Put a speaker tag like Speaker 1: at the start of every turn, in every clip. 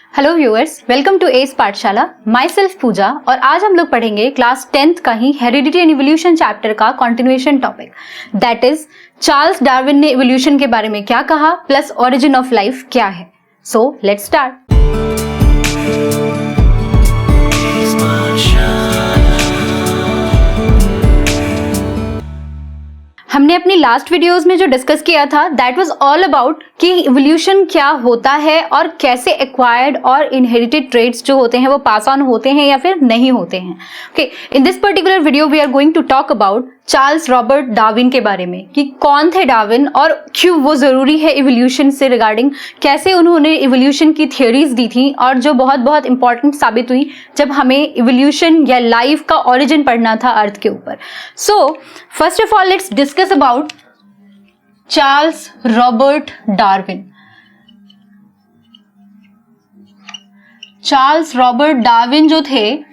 Speaker 1: Hello viewers, welcome to S Pathshala. My self पूजा और आज हम लोग पढ़ेंगे क्लास 10th का ही हेरिडिटी एंड इवोल्यूशन चैप्टर का continuation topic, that is Charles Darwin ने इवोल्यूशन के बारे में क्या कहा प्लस ओरिजिन ऑफ लाइफ क्या है। So let's start. हमने अपनी लास्ट वीडियोस में जो डिस्कस किया था दैट वाज ऑल अबाउट कि इवोल्यूशन क्या होता है और कैसे एक्वायर्ड और इनहेरिटेड ट्रेट्स जो होते हैं वो पास ऑन होते हैं या फिर नहीं होते हैं। Okay, in this particular video we are going to talk about Charles Robert Darwin के बारे में कि कौन थे डार्विन और क्यों वो जरूरी है इवोल्यूशन से रिगार्डिंग, कैसे उन्होंने इवोल्यूशन की थियोरीज दी थी और जो बहुत बहुत इंपॉर्टेंट साबित हुई जब हमें इवोल्यूशन या लाइफ का ओरिजिन पढ़ना था अर्थ के ऊपर। So first of all let's discuss about Charles Robert Darwin. Charles Robert Darwin जो थे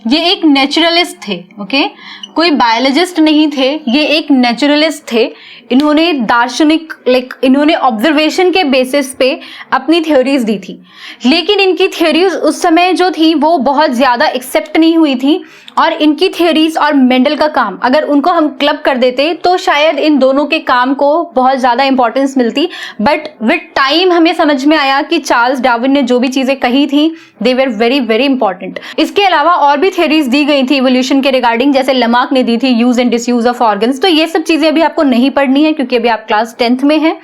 Speaker 1: ये एक नेचुरलिस्ट थे। ओके, कोई बायोलॉजिस्ट नहीं थे, ये एक नेचुरलिस्ट थे। इन्होंने दार्शनिक इन्होंने ऑब्जर्वेशन के बेसिस पे अपनी थ्योरीज दी थी, लेकिन इनकी थ्योरीज उस समय जो थी वो बहुत ज्यादा एक्सेप्ट नहीं हुई थी और इनकी थ्योरीज और मेंडल का काम अगर उनको हम क्लब कर देते तो शायद इन दोनों के काम को बहुत ज्यादा इंपॉर्टेंस मिलती। बट विद टाइम हमें समझ में आया कि चार्ल्स डार्विन ने जो भी चीजें कही थी दे वर वेरी वेरी इंपॉर्टेंट। इसके अलावा और भी थ्योरीज दी गई थी इवोल्यूशन के रिगार्डिंग, जैसे लमार्क ने दी थी use and disuse of organs. तो ये सब चीजें अभी आपको नहीं पढ़नी है क्योंकि अभी आप क्लास 10th में हैं।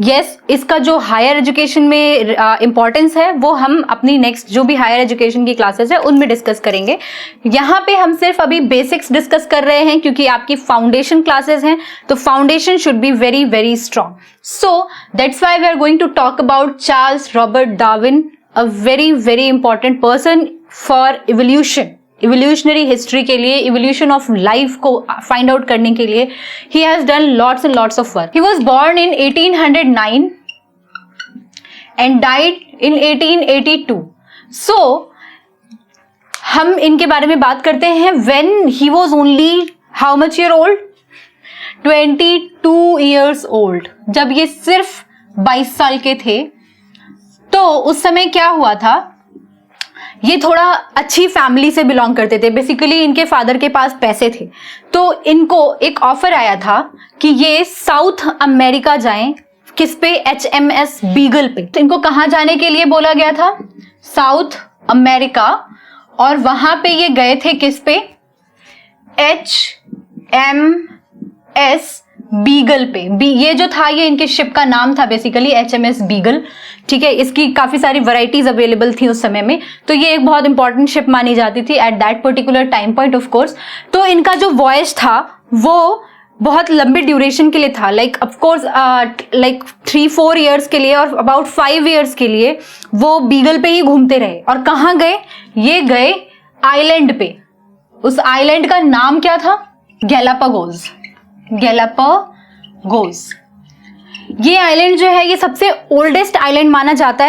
Speaker 1: यस, इसका जो हायर एजुकेशन में इंपॉर्टेंस है वो हम अपनी नेक्स्ट जो भी हायर एजुकेशन की क्लासेस है उनमें डिस्कस करेंगे। यहाँ पे हम सिर्फ अभी बेसिक्स डिस्कस कर रहे हैं क्योंकि आपकी फाउंडेशन क्लासेस हैं, तो foundation should be very very strong. So that's why we are going to talk about Charles Robert Darwin, a very very important person for evolution, evolutionary history के लिए, evolution of life को find out करने के लिए। He has done lots and lots of work. He was born in 1809 and died in 1882। So हम इनके बारे में बात करते हैं when he was only how much year old, 22 years old. जब ये सिर्फ 22 साल के थे तो उस समय क्या हुआ था, ये थोड़ा अच्छी फैमिली से बिलोंग करते थे। बेसिकली इनके फादर के पास पैसे थे, तो इनको एक ऑफर आया था कि ये साउथ अमेरिका जाएं। किस पे? HMS बीगल पे। तो इनको कहाँ जाने के लिए बोला गया था? South America. और वहां पे ये गए थे किस पे? HMS बीगल पे। ये जो था ये इनके शिप का नाम था बेसिकली, HMS बीगल। ठीक है, इसकी काफी सारी वैरायटीज अवेलेबल थी उस समय में, तो ये एक बहुत इंपॉर्टेंट शिप मानी जाती थी at that particular time point of course. तो इनका जो वॉयज था वो बहुत लंबे ड्यूरेशन के लिए था, ऑफ कोर्स 3-4 ईयर्स के लिए और अबाउट 5 ईयर्स के लिए वो बीगल पे ही घूमते रहे। और कहाँ गए? ये गए आइलैंड पे। उस आइलैंड का नाम क्या था? गैलापागोस। गैलापागोस। ये आइलैंड जो है ये सबसे ओल्डेस्ट आइलैंड माना जाता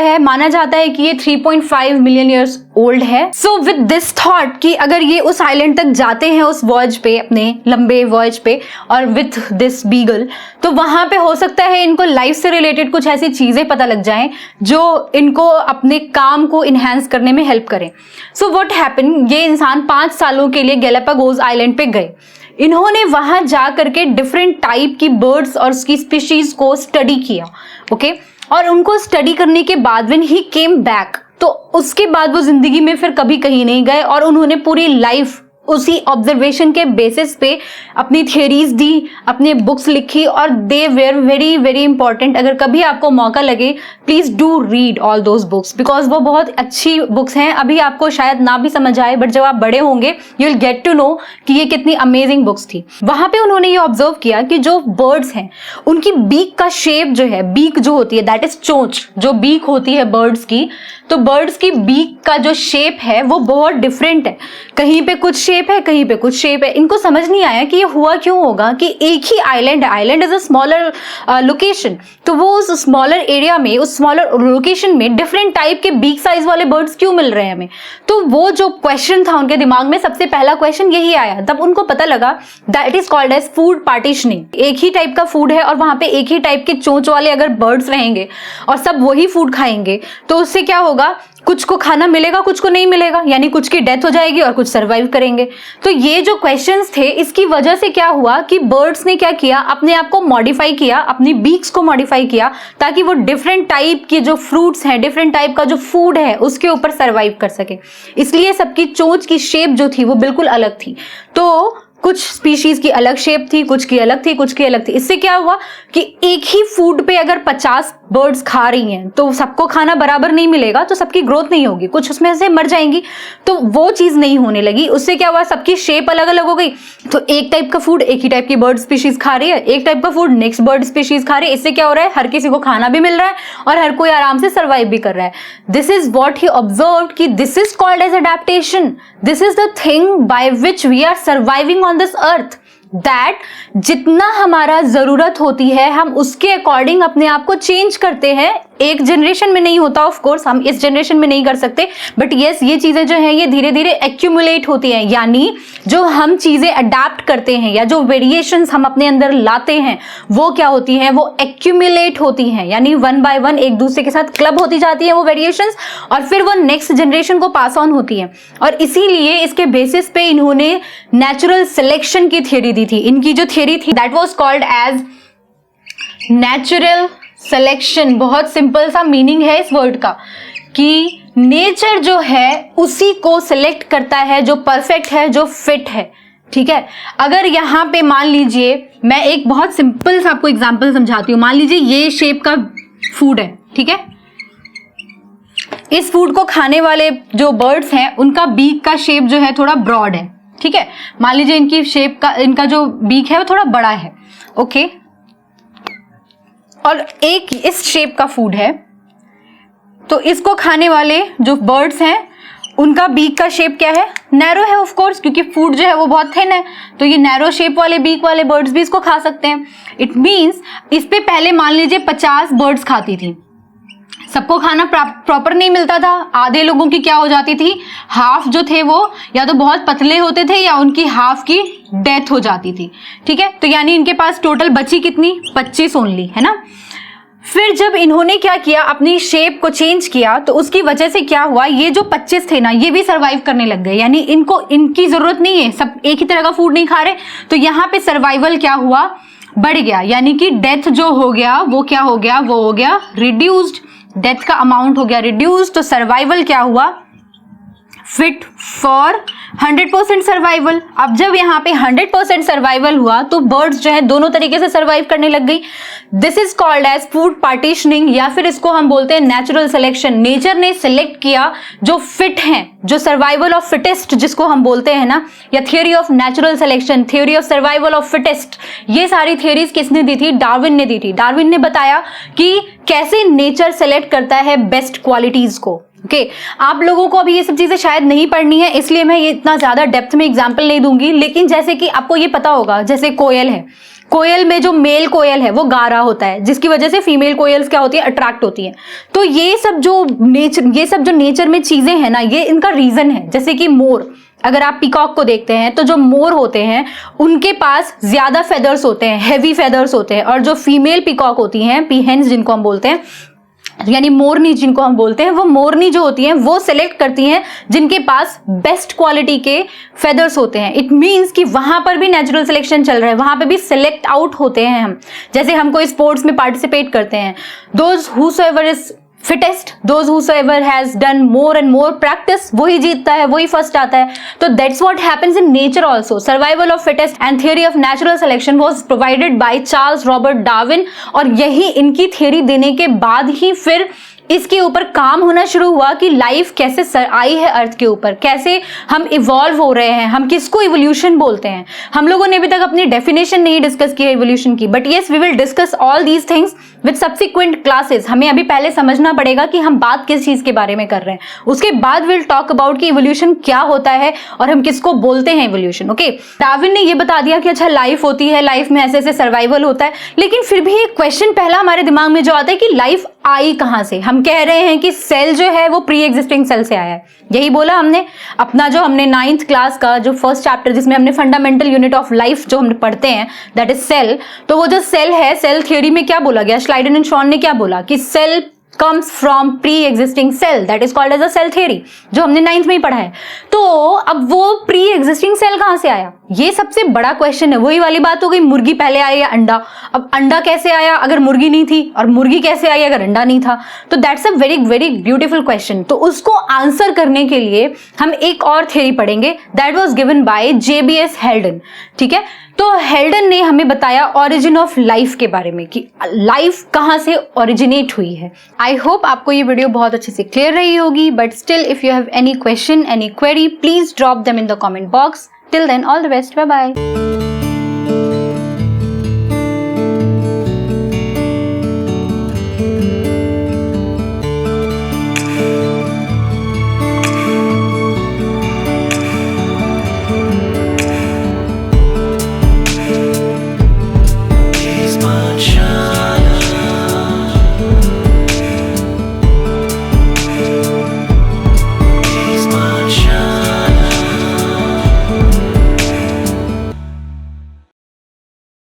Speaker 1: है कि ये 3.5 मिलियन ईयर्स ओल्ड है। सो विद दिस थॉट कि अगर ये उस आइलैंड तक जाते हैं उस वॉयज पे, अपने लंबे वॉयज पे, और विथ दिस बीगल, तो वहां पे हो सकता है इनको लाइफ से रिलेटेड कुछ ऐसी चीजें पता लग जाएं जो इनको अपने काम को इनहेंस करने में हेल्प करें। सो व्हाट हैपन, ये इंसान 5 सालों के लिए गैलापागोस आइलैंड पे गए। इन्होंने वहां जा करके डिफरेंट टाइप की बर्ड्स और उसकी स्पीशीज को स्टडी किया। ओके, और उनको स्टडी करने के बाद व्हेन ही केम बैक, तो उसके बाद वो जिंदगी में फिर कभी कहीं नहीं गए और उन्होंने पूरी लाइफ उसी ऑब्जर्वेशन के बेसिस पे अपनी थियरीज दी, अपने बुक्स लिखी और they were very very important. अगर कभी आपको मौका लगे please do read all those books because वो बहुत अच्छी बुक्स हैं। अभी आपको शायद ना भी समझ आए बट जब आप बड़े होंगे you will get to know कि ये कितनी अमेजिंग बुक्स थी। वहां पे उन्होंने ये ऑब्जर्व किया कि जो बर्ड्स हैं उनकी बीक का शेप जो है, बीक जो होती है दैट इज चोंच, जो बीक होती है बर्ड्स की, तो बर्ड्स की बीक का जो शेप है वो बहुत डिफरेंट है। कहीं पे कुछ शेप है, कहीं पे कुछ शेप है। इनको समझ नहीं आया कि ये हुआ क्यों होगा कि एक ही आइलैंड है, island is a smaller location, तो वो उस स्मॉलर एरिया में, उस स्मॉलर लोकेशन में डिफरेंट टाइप के बीक साइज वाले बर्ड्स क्यों मिल रहे हैं हमें। तो वो जो क्वेश्चन था उनके दिमाग में, सबसे पहला क्वेश्चन यही आया। तब उनको पता लगा that is called as food partitioning. एक ही टाइप का फूड है और वहां पे एक ही टाइप के चोंच वाले अगर बर्ड्स रहेंगे और सब वही फूड खाएंगे तो उससे क्या होगा, कुछ को खाना मिलेगा, कुछ को नहीं मिलेगा, यानी कुछ की डेथ हो जाएगी और कुछ सरवाइव करेंगे। तो ये जो क्वेश्चंस थे, इसकी वजह से क्या हुआ कि बर्ड्स ने क्या किया, अपने आप को मॉडिफाई किया, अपनी बीक्स को मॉडिफाई किया, ताकि वो डिफरेंट टाइप के जो फ्रूट्स हैं, डिफरेंट टाइप का जो फूड है उसके ऊपर सरवाइव कर सके। इसलिए सबकी चोंच की शेप जो थी वो बिल्कुल अलग थी। तो कुछ स्पीशीज की अलग शेप थी, कुछ की अलग थी, कुछ की अलग थी। इससे क्या हुआ कि एक ही फूड पे अगर 50 बर्ड्स खा रही हैं तो सबको खाना बराबर नहीं मिलेगा, तो सबकी ग्रोथ नहीं होगी, कुछ उसमें से मर जाएंगी। तो वो चीज नहीं होने लगी। उससे क्या हुआ, सबकी शेप अलग अलग हो गई। तो एक टाइप का फूड एक ही टाइप की बर्ड स्पीशीज खा रही है, एक टाइप का फूड नेक्स्ट बर्ड स्पीशीज खा रही है। इससे क्या हो रहा है, हर किसी को खाना भी मिल रहा है और हर कोई आराम से सर्वाइव भी कर रहा है। This is what he observed कि this is called as adaptation. This is the thing by which we are surviving on this earth. That जितना हमारा जरूरत होती है हम उसके अकॉर्डिंग अपने आप को चेंज करते हैं। एक जनरेशन में नहीं होता, ऑफ कोर्स हम इस जनरेशन में नहीं कर सकते, बट यस ये चीजें जो हैं ये धीरे धीरे एक्यूमुलेट होती हैं। यानी जो हम चीजें अडेप्ट करते हैं या जो वेरिएशंस हम अपने अंदर लाते हैं वो क्या होती हैं, वो एक्यूमुलेट होती हैं। यानी वन बाय वन एक दूसरे के साथ क्लब होती जाती है वो वेरिएशंस, और फिर वो नेक्स्ट जनरेशन को पास ऑन होती है। और इसीलिए इसके बेसिस पे इन्होंने नेचुरल सिलेक्शन की थ्योरी दी थी। इनकी जो थ्योरी थी that was called as natural selection. बहुत सिंपल सा मीनिंग है इस वर्ड का कि नेचर जो है उसी को सिलेक्ट करता है जो परफेक्ट है, जो फिट है। ठीक है, अगर यहां पे मान लीजिए, मैं एक बहुत सिंपल सा आपको एग्जांपल समझाती हूं। मान लीजिए ये शेप का फूड है, ठीक है, इस फूड को खाने वाले जो बर्ड्स हैं उनका बीक का शेप जो है थोड़ा ब्रॉड है। ठीक है, मान लीजिए इनकी शेप का, इनका जो बीक है वो थोड़ा बड़ा है। ओके, और एक इस शेप का फूड है, तो इसको खाने वाले जो बर्ड्स हैं उनका बीक का शेप क्या है, नैरो है ऑफ कोर्स, क्योंकि फूड जो है वो बहुत थिन है। तो ये नैरो शेप वाले बीक वाले बर्ड्स भी इसको खा सकते हैं। इट मींस इस पे पहले मान लीजिए 50 बर्ड्स खाती थी, सबको खाना प्रॉपर नहीं मिलता था। आधे लोगों की क्या हो जाती थी, हाफ जो थे वो या तो बहुत पतले होते थे या उनकी हाफ की डेथ हो जाती थी। ठीक है, तो यानी इनके पास टोटल बची कितनी, 25 ओनली, है ना। फिर जब इन्होंने क्या किया, अपनी शेप को चेंज किया, तो उसकी वजह से क्या हुआ, ये जो 25 थे ना ये भी सर्वाइव करने लग गए। यानी इनको इनकी जरूरत नहीं है, सब एक ही तरह का फूड नहीं खा रहे, तो यहाँ पे सर्वाइवल क्या हुआ, बढ़ गया। यानी कि डेथ जो हो गया वो क्या हो गया, वो हो गया रिड्यूस्ड, डेथ का अमाउंट हो गया रिड्यूस्ड। तो सर्वाइवल क्या हुआ, फिट फॉर 100% सर्वाइवल। अब जब यहाँ पे 100% सर्वाइवल हुआ तो बर्ड्स जो है दोनों तरीके से सर्वाइव करने लग गई। This is called as food partitioning, या फिर इसको हम बोलते हैं नेचुरल सिलेक्शन। नेचर ने सिलेक्ट किया जो फिट हैं, जो सर्वाइवल ऑफ फिटेस्ट जिसको हम बोलते हैं ना, या theory of natural selection, theory of survival of fittest. ये सारी थियोरीज किसने दी थी, डार्विन ने दी थी। डार्विन ने बताया कि कैसे नेचर सेलेक्ट करता है बेस्ट क्वालिटीज को। ओके, आप लोगों को अभी ये सब चीजें शायद नहीं पढ़नी है, इसलिए मैं ये इतना ज्यादा डेप्थ में एग्जांपल नहीं दूंगी। लेकिन जैसे कि आपको ये पता होगा, जैसे कोयल है, कोयल में जो मेल कोयल है वो गा रहा होता है, जिसकी वजह से फीमेल कोयल्स क्या होती है, अट्रैक्ट होती हैं। तो ये सब जो नेचर में चीजें हैं ना, ये इनका रीजन है। जैसे कि मोर, अगर आप पीकॉक को देखते हैं तो जो मोर होते हैं उनके पास ज्यादा फेदर्स होते हैं, हैवी फेदर्स होते हैं, और जो फीमेल पीकॉक होती हैं, पीहेन्स जिनको हम बोलते हैं, यानी मोरनी जिनको हम बोलते हैं, वो मोरनी जो होती हैं वो सिलेक्ट करती हैं जिनके पास बेस्ट क्वालिटी के फेदर्स होते हैं। इट मींस कि वहां पर भी नेचुरल सिलेक्शन चल रहा है, वहां पे भी सिलेक्ट आउट होते हैं हम। जैसे हम कोई स्पोर्ट्स में पार्टिसिपेट करते हैं, those whosoever is fittest, those whosoever has done more and more practice, वही जीतता है, वही फर्स्ट आता है। तो that's what happens in nature also. Survival of fittest and theory of natural selection was provided by Charles Robert Darwin, और यही इनकी थियोरी देने के बाद ही फिर इसके ऊपर काम होना शुरू हुआ कि लाइफ कैसे आई है अर्थ के ऊपर, कैसे हम इवॉल्व हो रहे हैं, हम किसको इवोल्यूशन बोलते हैं। हम लोगों ने अभी तक अपनी डेफिनेशन नहीं डिस्कस की है इवोल्यूशन की, but yes we will discuss all these things with subsequent classes. हमें अभी पहले समझना पड़ेगा कि हम बात किस चीज के बारे में कर रहे हैं, उसके बाद विल टॉक अबाउट कि इवोल्यूशन क्या होता है और हम किसको बोलते हैं इवोल्यूशन। ओके, डार्विन ने ये बता दिया कि अच्छा लाइफ होती है, लाइफ में ऐसे ऐसे सर्वाइवल होता है, लेकिन फिर भी एक क्वेश्चन पहला हमारे दिमाग में जो आता है कि लाइफ आई कहां से। हम कह रहे हैं कि सेल जो है वो प्री एग्जिस्टिंग सेल से आया है, यही बोला हमने। अपना जो हमने 9th क्लास का जो फर्स्ट चैप्टर जिसमें हमने फंडामेंटल यूनिट ऑफ लाइफ जो हम पढ़ते हैं दैट इज सेल, तो वो जो सेल है, सेल थ्योरी में क्या बोला गया, श्लाइडन एंड शॉन ने क्या बोला कि cell comes from pre-existing cell that is called as a cell theory, जो हमने 9th में ही पढ़ा है। तो अब वो pre-existing cell कहां से आया, ये सबसे बड़ा क्वेश्चन है। वही वाली बात हो गई, मुर्गी पहले आया या अंडा। अब अंडा कैसे आया अगर मुर्गी नहीं थी, और मुर्गी कैसे आई अगर अंडा नहीं था। तो that's a very very beautiful question. तो उसको आंसर करने के लिए हम एक और थ्योरी पढ़ेंगे that was given by JBS हेल्डन। ठीक है, तो हेल्डन ने हमें बताया ओरिजिन ऑफ लाइफ के बारे में कि लाइफ कहां से ओरिजिनेट हुई है। आई होप आपको ये वीडियो बहुत अच्छे से क्लियर रही होगी, but still if you have any question, any query, please drop them in the comment box. Till then all the best, bye bye.